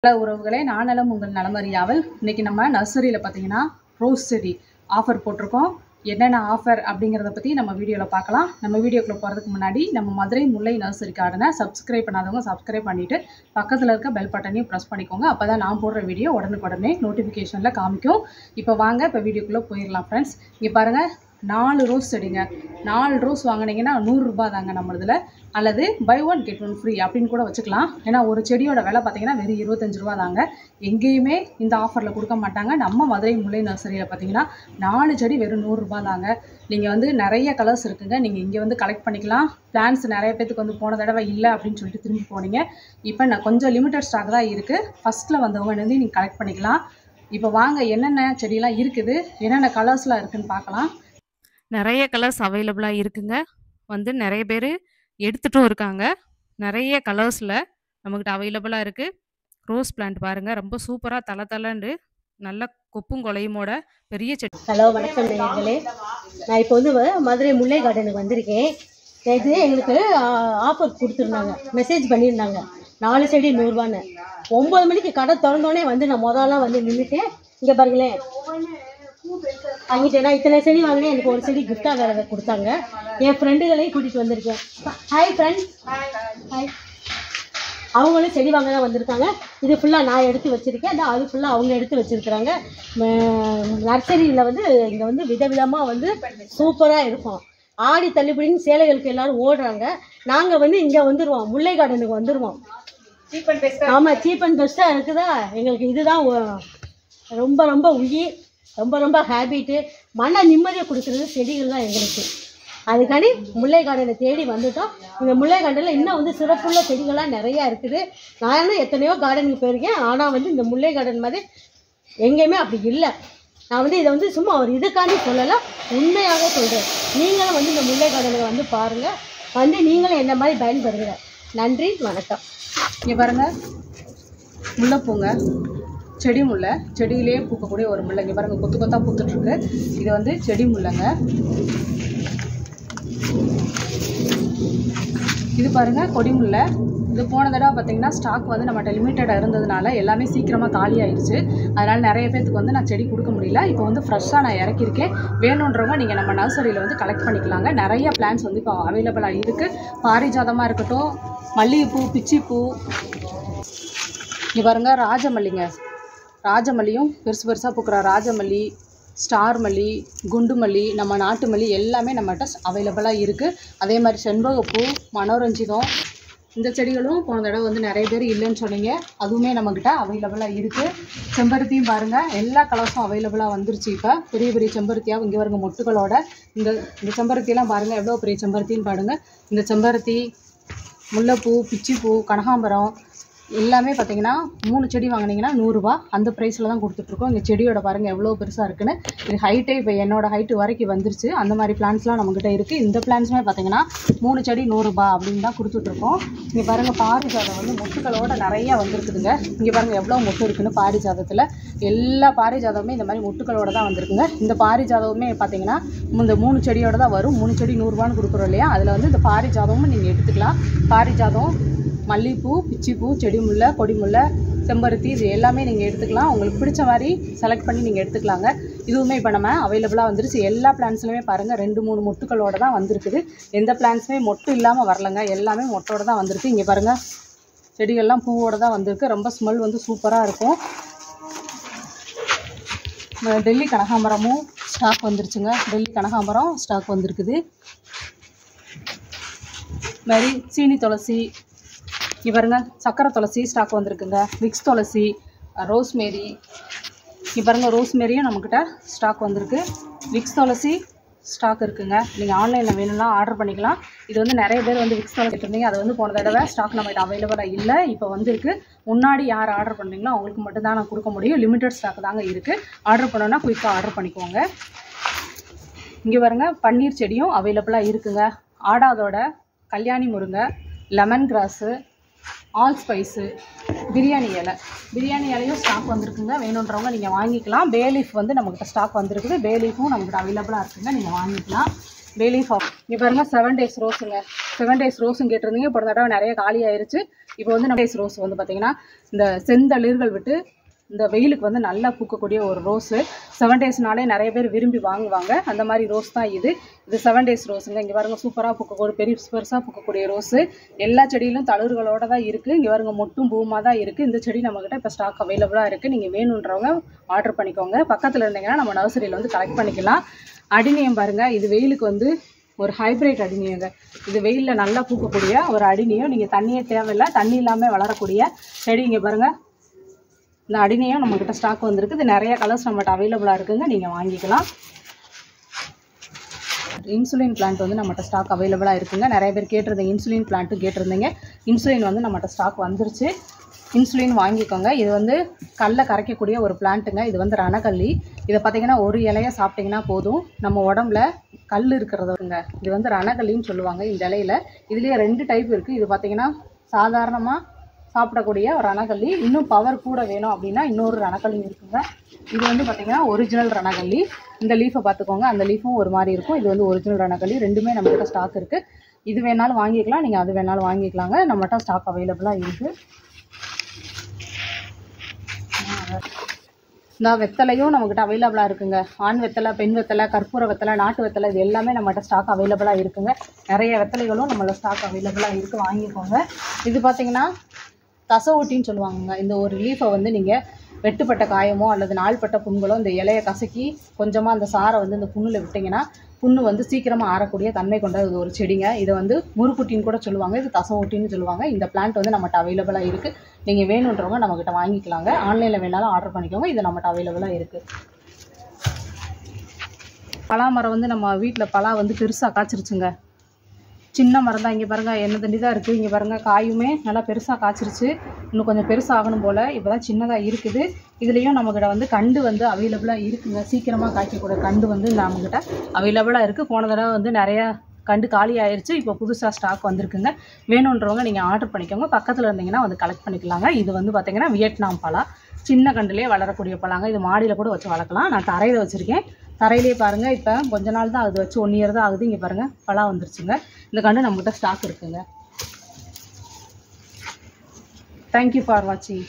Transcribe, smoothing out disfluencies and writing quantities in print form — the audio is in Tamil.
ஹலோ உறவுகளே, நான் நலம் உங்கள் நலமறியாவல். இன்னைக்கு நம்ம நர்சரியில் பார்த்தீங்கன்னா ரோஸ் செடி ஆஃபர் போட்டிருக்கோம். என்னென்ன ஆஃபர் அப்படிங்கிறத பற்றி நம்ம வீடியோவில் பார்க்கலாம். நம்ம வீடியோக்குள்ளே போகிறதுக்கு முன்னாடி நம்ம மதுரை முல்லை நர்சரி கார்டனை சப்ஸ்கிரைப் பண்ணாதவங்க சப்ஸ்கிரைப் பண்ணிவிட்டு பக்கத்தில் இருக்க பெல் பட்டனையும் ப்ரெஸ் பண்ணிக்கோங்க. அப்போ தான் நான் போடுற வீடியோ உடனுக்குடனே நோட்டிஃபிகேஷனில் காமிக்கும். இப்போ வாங்க இப்போ வீடியோக்குள்ளே போயிடலாம் ஃப்ரெண்ட்ஸ். இங்கே பாருங்கள், 4 ரோஸ் செடிங்க. 4 ரோஸ் வாங்கினீங்கன்னா 100 ரூபாய் தாங்க நம்மளதில். அல்லது பை 1 get 1 ஃப்ரீ அப்படின்னு கூட வச்சுக்கலாம். ஏன்னா ஒரு செடியோட விலை பார்த்தீங்கன்னா வெறும் 25 ரூபா தாங்க. எங்கேயுமே இந்த ஆஃபரில் கொடுக்க மாட்டாங்க. நம்ம மதுரை முல்லை நர்சரியில் பார்த்தீங்கன்னா 4 செடி வெறும் 100 ரூபா தாங்க. நீங்கள் வந்து நிறைய கலர்ஸ் இருக்குங்க. நீங்கள் இங்கே வந்து கலெக்ட் பண்ணிக்கலாம். பிளான்ஸ் நிறைய பேத்துக்கு வந்து போன தடவை இல்லை அப்படின்னு சொல்லிட்டு திரும்பி போனீங்க. இப்போ நான் கொஞ்சம் லிமிட்டட் ஸ்டாக் தான் இருக்குது. ஃபஸ்ட்டில் வந்தவங்க வந்து நீங்கள் கலெக்ட் பண்ணிக்கலாம். இப்போ வாங்க என்னென்ன செடியெல்லாம் இருக்குது, என்னென்ன கலர்ஸ்லாம் இருக்குதுன்னு பார்க்கலாம். நிறைய கலர்ஸ் அவைலபிளாக இருக்குங்க. வந்து நிறைய பேர் எடுத்துகிட்டும் இருக்காங்க. நிறைய கலர்ஸில் நம்மக்கிட்ட அவைலபிளாக இருக்குது. ரோஸ் பிளான்ட் பாருங்கள், ரொம்ப சூப்பராக தலை நல்ல கொப்பும் கொலையுமோட பெரிய செடி. ஹலோ, வணக்கம் நேயர்களே. நான் இப்போ வந்து மதுரை முல்லை கார்டனுக்கு வந்திருக்கேன். இது எங்களுக்கு ஆஃபர் கொடுத்துருந்தாங்க, மெசேஜ் பண்ணியிருந்தாங்க 4 செடி 100 ரூபான்னு. 9 மணிக்கு கடை திறந்தோடனே வந்து நான் முதல்லாம் வந்து நின்றுட்டேன். இங்கே பாருங்களேன், வாங்கிட்டேன். நான் இத்தனை செடி வாங்கினேன். எனக்கு ஒரு செடி கிஃப்டாக வேறு கொடுத்தாங்க. என் ஃப்ரெண்டுகளையும் கூட்டிகிட்டு வந்திருக்கேன். Hi friends. ஹாய். அவங்களும் செடி வாங்க தான் வந்திருக்காங்க. இது ஃபுல்லாக நான் எடுத்து வச்சுருக்கேன். அது ஃபுல்லாக அவங்க எடுத்து வச்சுருக்குறாங்க. நர்சரியில் வந்து இங்கே வந்து விதவிதமாக வந்து சூப்பராக இருக்கும். ஆடி தள்ளுபடின்னு சேலைகளுக்கு எல்லோரும் ஓடுறாங்க. நாங்கள் வந்து இங்கே வந்துடுவோம், முல்லை கார்டனுக்கு வந்துடுவோம். ஆமாம், சீப் அண்ட் பெஸ்ட்டாக இருக்குதா. எங்களுக்கு இதுதான் ரொம்ப ரொம்ப உயிர், ரொம்ப ரொம்ப ஹேபிட்டு. மன நிம்மதியை கொடுக்குறது செடிகள் தான் எங்களுக்கு. அதுக்காண்டி முல்லை கார்டனை தேடி வந்துட்டோம். இந்த முல்லை கார்டனில் இன்னும் வந்து சிறப்புள்ள செடிகள்லாம் நிறையா இருக்குது. நானும் எத்தனையோ கார்டனுக்கு போயிருக்கேன். ஆனால் வந்து இந்த முல்லை கார்டன் மாதிரி எங்கேயுமே அப்படி இல்லை. நான் வந்து இதை வந்து சும்மா ஒரு இதுக்காண்டி சொல்லலை, உண்மையாக சொல்கிறேன். நீங்களும் வந்து இந்த முல்லை கார்டனை வந்து பாருங்கள், வந்து நீங்களும் என்ன மாதிரி பயன்படுங்க. நன்றி, வணக்கம். இங்கே பாருங்கள், முல்லைப்பூங்க. செடி முல்லை, செடியிலே பூக்கக்கூடிய ஒரு முல்லை. இங்கே பாருங்கள், கொத்து கொத்தாக பூத்துட்ருக்கு. இது வந்து செடி முல்லைங்க. இது பாருங்கள், கொடி முல்லை. இது போன தடவை பார்த்திங்கன்னா ஸ்டாக் வந்து நம்மகிட்ட லிமிட்டடாக இருந்ததுனால எல்லாமே சீக்கிரமாக காலி ஆயிடுச்சு. அதனால் நிறைய பேருக்கு வந்து நான் செடி கொடுக்க முடியல. இப்போ வந்து ஃப்ரெஷ்ஷாக நான் இறக்கியிருக்கேன். வேணுன்றவங்க நீங்கள் நம்ம நர்சரியில் வந்து கலெக்ட் பண்ணிக்கலாங்க. நிறைய பிளான்ஸ் வந்து இப்போ அவைலபிளாக இருக்குது. பாரிஜாதமாக இருக்கட்டும், மல்லிகைப்பூ, பிச்சிப்பூ. இங்கே பாருங்கள், ராஜமல்லிங்க. ராஜமல்லியும் பெருசு பெருசாக பூக்கிற ராஜமல்லி, ஸ்டார் மல்லி, குண்டு மல்லி, நம்ம நாட்டு மல்லி எல்லாமே நம்மகிட்ட அவைலபிளாக இருக்குது. அதே மாதிரி செண்பகப்பூ, மனோரஞ்சிதம், இந்த செடிகளும் போன தடவை வந்து நிறைய பேர் இல்லைன்னு சொன்னீங்க. அதுவுமே நம்மக்கிட்ட அவைலபிளாக இருக்குது. செம்பருத்தியும் பாருங்கள், எல்லா கலர்ஸும் அவைலபிளாக வந்துருச்சு. இப்போ பெரிய பெரிய செம்பருத்தியாக இங்கே வருங்க மொட்டுகளோட. இந்த செம்பருத்தியெல்லாம் பாருங்கள் எவ்வளோ பெரிய செம்பருத்தின்னு பாருங்கள். இந்த செம்பருத்தி, முல்லைப்பூ, பிச்சிப்பூ, கனகாம்பரம் எல்லாமே பார்த்தீங்கன்னா 3 செடி வாங்கினீங்கன்னா 100 ரூபா அந்த ப்ரைஸில் தான் கொடுத்துட்ருக்கோம். இந்த செடியோட பாருங்கள் எவ்வளோ பெருசாக இருக்குன்னு. இது ஹைட்டே இப்போ என்னோடய ஹைட்டு வரைக்கும் வந்துருச்சு. அந்த மாதிரி பிளான்ஸ்லாம் நம்மக்கிட்ட இருக்குது. இந்த பிளான்ஸுமே பார்த்தீங்கன்னா 3 செடி 100 ரூபா அப்படின்னு தான் கொடுத்துட்ருக்கோம். இங்கே பாருங்கள், பாரிஜாதம் வந்து மொட்டுகளோட நிறையா வந்துருக்குதுங்க. இங்கே பாருங்கள் எவ்வளோ மொட்டு இருக்குன்னு. பாரிஜாதத்தில் எல்லா பாரிஜாதமுமே இந்த மாதிரி மொட்டுகளோட தான் வந்திருக்குங்க. இந்த பாரிஜாதமுமே பார்த்தீங்கன்னா இந்த 3 செடியோட தான் வரும். 3 செடி 100 ரூபான்னு கொடுக்குறோம் இல்லையா, அதில் வந்து இந்த பாரிஜாதமும் நீங்கள் எடுத்துக்கலாம். பாரிஜாதம், மல்லிகைப்பூ, பிச்சிப்பூ, செடி முல்லை, கொடி முல்லை, செம்பருத்தி, இது எல்லாமே நீங்கள் எடுத்துக்கலாம். உங்களுக்கு பிடிச்ச மாதிரி செலக்ட் பண்ணி நீங்கள் எடுத்துக்கலாங்க. இதுவுமே இப்போ நம்ம அவைலபிளாக வந்துருச்சு. எல்லா பிளான்ஸ்லையுமே பாருங்கள் 2-3 மொட்டுகளோடு தான் வந்திருக்குது. எந்த பிளான்ஸுமே மொட்டு இல்லாமல் வரலைங்க, எல்லாமே மொட்டோடு தான் வந்திருக்கு. இங்கே பாருங்கள், செடிகள்லாம் பூவோடு தான் வந்திருக்கு. ரொம்ப ஸ்மெல் வந்து சூப்பராக இருக்கும். டெல்லி கனகாம்பரமும் ஸ்டாக் வந்துருச்சுங்க. டெல்லி கனகாம்பரம் ஸ்டாக் வந்திருக்குது. மாதிரி சீனி துளசி, இங்கே பாருங்கள் சக்கரை துளசி ஸ்டாக் வந்திருக்குங்க. விக்ஸ் துளசி, ரோஸ்மேரி. இங்கே பாருங்கள், ரோஸ்மேரியும் நம்மக்கிட்ட ஸ்டாக் வந்திருக்கு. விக்ஸ் துளசி ஸ்டாக் இருக்குங்க. நீங்கள் ஆன்லைனில் வேணும்னா ஆர்டர் பண்ணிக்கலாம். இது வந்து நிறைய பேர் வந்து விக்ஸ் துளசி கேட்டிருந்தீங்க. அது வந்து போன தடவை ஸ்டாக் நம்மகிட்ட அவைலபிளாக இல்லை, இப்போ வந்துருக்கு. முன்னாடி யார் ஆர்டர் பண்ணுறீங்களோ அவங்களுக்கு மட்டும்தான் நான் கொடுக்க முடியும். லிமிட்டட் ஸ்டாக் தாங்க இருக்குது. ஆர்டர் பண்ணோன்னா குயிக்காக ஆர்டர் பண்ணிக்கோங்க. இங்கே பாருங்கள், பன்னீர் செடியும் அவைலபிளாக இருக்குங்க. ஆடாதோட, கல்யாணி முருங்கை, lemon grass, all spice, biryani இலையும் ஸ்டாக் வந்திருக்குங்க. வேணுன்றவங்க நீங்கள் வாங்கிக்கலாம். பே லீஃப் வந்து நம்மக்கிட்ட ஸ்டாக் வந்திருக்குது. பே லீஃபும் நம்மக்கிட்ட அவைலபிளாக இருக்குங்க, நீங்கள் வாங்கிக்கலாம். பே லீஃப். இங்கே பாருங்கள், 7 days ரோஸுங்க. 7 days ரோஸும் கேட்டிருந்தீங்க. போன தடவை நிறைய காலி ஆயிருச்சு. இப்போ வந்து 7 days ரோஸ் வந்து பார்த்தீங்கன்னா இந்த செந்தளிர்கள் விட்டு இந்த வெயிலுக்கு வந்து நல்லா பூக்கக்கூடிய ஒரு ரோஸு. 7 daysனாலே நிறைய பேர் விரும்பி வாங்குவாங்க. அந்த மாதிரி ரோஸ் தான் இது. 7 days ரோஸுங்க. இங்கே பாருங்க சூப்பராக பூக்கக்கூடிய பெருசாக பூக்கக்கூடிய ரோஸு. எல்லா செடியிலும் தளிர்களோட தான் இருக்குது. இங்கே பாருங்க மொட்டும் பூமாக தான் இருக்குது. இந்த செடி நம்மக்கிட்ட இப்போ ஸ்டாக் அவைலபிளாக இருக்குது. நீங்கள் வேணுன்றவங்க ஆர்டர் பண்ணிக்கோங்க. பக்கத்தில் இருந்தீங்கன்னா நம்ம நர்சரியில் வந்து கலெக்ட் பண்ணிக்கலாம். அடினியம் பாருங்கள், இது வெயிலுக்கு வந்து ஒரு ஹைப்ரிட் அடினியங்க. இது வெயிலில் நல்லா பூக்கக்கூடிய ஒரு அடினியம். நீங்கள் தண்ணியே தேவையில்லை, தண்ணி இல்லாமல் வளரக்கூடிய செடி. இங்கே பாருங்கள், இந்த அடினியம் நம்மக்கிட்ட ஸ்டாக் வந்திருக்கு. இது நிறைய கலர்ஸ் நம்மகிட்ட அவைலபிளாக இருக்குங்க, நீங்கள் வாங்கிக்கலாம். இன்சுலின் பிளான்ட் வந்து நம்மகிட்ட ஸ்டாக் அவைலபிளாக இருக்குங்க. நிறைய பேர் கேட்டிருந்தீங்க, இன்சுலின் பிளான்ட்டும் கேட்டிருந்தீங்க. இன்சுலின் வந்து நம்மகிட்ட ஸ்டாக் வந்துருச்சு. இன்சுலின் வாங்கிக்கோங்க. இது வந்து கல்லை கரைக்கக்கூடிய ஒரு பிளான்ட்டுங்க. இது வந்து ரணக்கல்லி. இதை பார்த்தீங்கன்னா ஒரு இலையை சாப்பிட்டிங்கன்னா போதும், நம்ம உடம்புல கல் இருக்கிறதுங்க. இது வந்து ரணக்கல்லின்னு சொல்லுவாங்க. இந்த இலையில் இதுலேயே 2 டைப் இருக்குது. இது பார்த்தீங்கன்னா சாதாரணமாக சாப்பிடக்கூடிய ஒரு ரணக்கல்லி. இன்னும் பவர் கூட வேணும் அப்படின்னா இன்னொரு ரணக்கல்லி இருக்குங்க. இது வந்து பார்த்திங்கன்னா ஒரிஜினல் ரணக்கல்லி. இந்த லீஃபை பார்த்துக்கோங்க, அந்த லீஃபும் ஒரு மாதிரி இருக்கும். இது வந்து ஒரிஜினல் ரணக்கல்லி. ரெண்டுமே நம்மகிட்ட ஸ்டாக் இருக்குது. இது வேணாலும் வாங்கிக்கலாம், நீங்கள் அது வேணாலும் வாங்கிக்கலாங்க. நம்மகிட்ட ஸ்டாக் அவைலபிளாக இருக்குது. இந்த வெத்தலையும் நம்மக்கிட்ட அவைலபிளாக இருக்குங்க. ஆண் வெத்தலை, பெண் வெத்தலை, கற்பூர வெத்தலை, நாட்டு வெத்தலை, இது எல்லாமே நம்மகிட்ட ஸ்டாக் அவைலபிளாக இருக்குங்க. நிறைய வெத்தலைகளும் நம்மள ஸ்டாக் அவைலபிளாக இருக்குது, வாங்கிக்கோங்க. இது பார்த்திங்கன்னா தசை சொல்லுவாங்க. இந்த ஒரு லீஃபை வந்து நீங்கள் வெட்டுப்பட்ட காயமோ அல்லது நாள்பட்ட புண்களோ இந்த இலையை கசக்கி கொஞ்சமாக அந்த சாரை வந்து இந்த புண்ணில் விட்டிங்கன்னா புண்ணு வந்து சீக்கிரமாக ஆறக்கூடிய தன்மை கொண்ட இது ஒரு செடிங்க. இதை வந்து முறுக்குட்டின்னு கூட சொல்லுவாங்க, இது தசை ஊட்டின்னு சொல்லுவாங்க. இந்த பிளான்ட் வந்து நம்மகிட்ட அவைலபிளாக இருக்குது. நீங்கள் வேணுன்றவங்க நம்மக்கிட்ட வாங்கிக்கலாங்க. ஆன்லைனில் வேணாலும் ஆர்டர் பண்ணிக்கோங்க. இது நம்மகிட்ட அவைலபிளாக இருக்குது. பலா மரம் வந்து நம்ம வீட்டில் பலா வந்து பெருசாக காய்ச்சிருச்சுங்க. சின்ன மரம் தான். இங்கே பாருங்கள் என்ன தண்டி தான் இருக்குது. இங்கே பாருங்கள் காயுமே நல்லா பெருசாக காய்ச்சிருச்சு. இன்னும் கொஞ்சம் பெருசாகணும் போல். இப்போ தான் சின்னதாக இருக்குது. இதுலேயும் நம்மக்கிட்ட வந்து கண்டு வந்து அவைலபிளாக இருக்குங்க. சீக்கிரமாக காய்க்கக்கூடிய கண்டு வந்து நம்மக்கிட்ட அவைலபிளாக இருக்குது. போன தடவை வந்து நிறையா கண்டு காலி ஆயிடுச்சு. இப்போ புதுசாக ஸ்டாக் வந்திருக்குங்க. வேணுன்றவங்க நீங்கள் ஆர்டர் பண்ணிக்கோங்க. பக்கத்தில் இருந்தீங்கன்னா வந்து கலெக்ட் பண்ணிக்கலாங்க. இது வந்து பார்த்திங்கன்னா வியட்நாம் பலா. சின்ன கண்டுலேயே வளரக்கூடிய பழங்க. இது மாடியில் கூட வச்சு வளர்க்கலாம். நான் தரையில் வச்சுருக்கேன். தரையிலே பாருங்கள், இப்போ கொஞ்ச நாள் தான் அது வச்சு 1 year தான் ஆகுது. இங்கே பாருங்கள் பலா வந்துருச்சுங்க. இந்த கண்டு நம்மகிட்ட ஸ்டாக் இருக்குங்க. தேங்க்யூ ஃபார் வாட்சிங்.